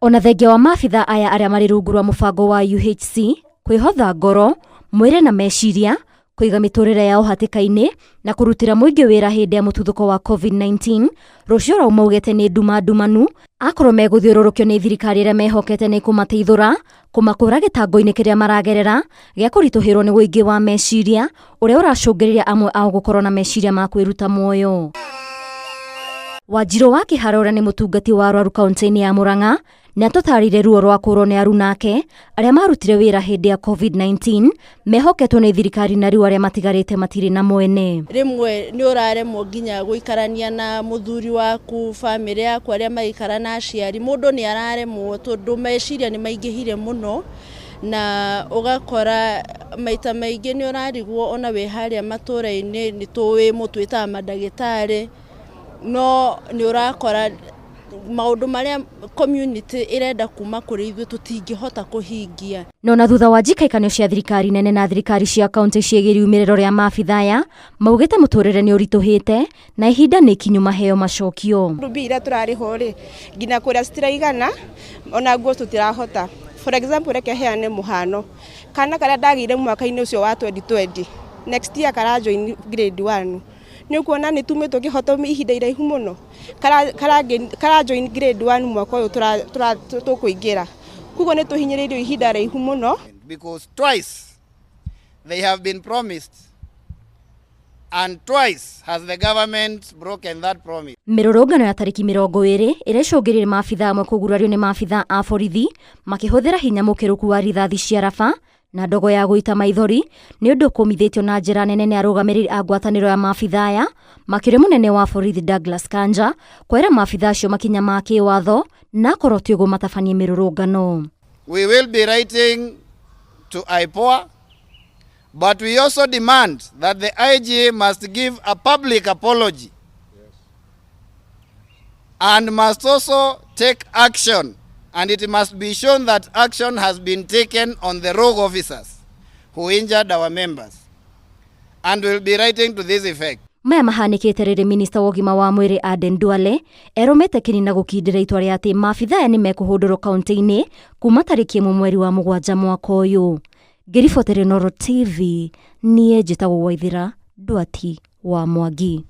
Ona thengia wa maabithaa aya arĩa marĩ rungu rwa mũbango wa UHC kwĩhotha ngoro, mwĩrĩ na meciria, kũiga mĩtũrĩre yao hatĩka-inĩ na kũrutĩra mũingĩ wĩra hĩndĩ ya mũtuthũko wa COVID-19, rũciũ rauma ugete nĩ nduma ndumanu akorwo megũthiũrũrũkio nĩ thirikari ĩrĩa mehokete nĩ kũmateithũra kũmakũra gĩtango-inĩ kĩrĩa maragerera gĩa kũritũhĩrwo nĩ ũingĩ wa meciria ũrĩa ũracũngĩrĩria amwe ao gũkorwo na meciria ma kwĩruta muoyo. Wanjirũ wa Kĩhara ũrĩa nĩ mũtungati wa arwaru kaunti-inĩ ya Murang'a nĩ atũtarĩire ruo rwa kũrwo nĩ aruna ake arĩa marutire wĩra hĩndĩ ya COVID-19 mehoketwo nĩ thirikari na rĩu arĩa matigarĩte matirĩ na mwene. Rĩmwe nĩ ũraremwo nginya gũikarania na mũthuri waku, bamĩrĩ yaku arĩa maikara na aciari, mũndũ nĩ araremwo tondũ meciria nĩ maingĩhire mũno na ũgakora maita maingĩ nĩ ũrarigwo ona wĩ harĩa matũra-inĩ nĩ tũĩ mũtwĩtaga mandagĩtarĩ, no nĩ ũrakora maũndũ marĩa community irenda kuma kũrĩ ithuĩ tũtingĩhota kũhingia. No na thutha wa njikaĩkanio cia thirikari nene na thirikari cia kaunti ciĩgiĩ riumĩrĩro rĩa maabithaa maugĩte mũtũrĩre nĩ ũritũhĩte na ihinda nĩ ikinyu maheo macokio. Mbia iria tũrarĩho rĩ nginya kũrĩa citiraigana ona nguo tũtirahota. For example reke heane mũhano, kana karĩa ndagĩire mwaka-inĩ ũcio wa 2020 next year karajoin grade 1 nĩ kuona nĩ tumĩtwo kĩhoto ihinda iraihu mũno kara join grade 1 mwaka ũyũ tũkũingĩra, kuguo nĩ tũhinyĩrĩirio ihinda iraihu mũno, because twice they have been promised and twice has the government broken that promise. Mĩrũrũngano ya tarĩki 20 ĩrecũngĩrĩire maabithaa amwe kũgurario nĩ maabithaa a borithi makĩhũthĩra hinya mũkĩrũku wa rithathi cia raba na ndogo ya gũita maithori nĩ ũndũ kũmithĩtio na njĩra nene nĩ arũgamĩrĩri a ngwatanĩro ya maabithaa makĩrĩ mũnene wa borithi Douglas Kanja kwĩra maabithaa acio makinya ma kĩwatho na korwo ti ũguo matabanie mĩrũrũngano. We will be writing to IPOA, but we also demand that the IG must give a public apology and must also take action. And it must be shown that action has been taken on the rogue officers who injured our members. And we'll be writing to this effect. Maya mahanĩkĩte rĩrĩ minista wa ũgima wa mwĩrĩ Aden Duale erũmĩte kĩnina gũkindĩra itua rĩa atĩ maabithaa nĩ mekũhũndũrwo kaunti-inĩ kuma tarĩki 1 mweri wa Mũgwanja mwaka ũyũ. Ngĩribotera Noro TV niĩ njĩtagwo Waithĩra Ndwati wa Mwangi.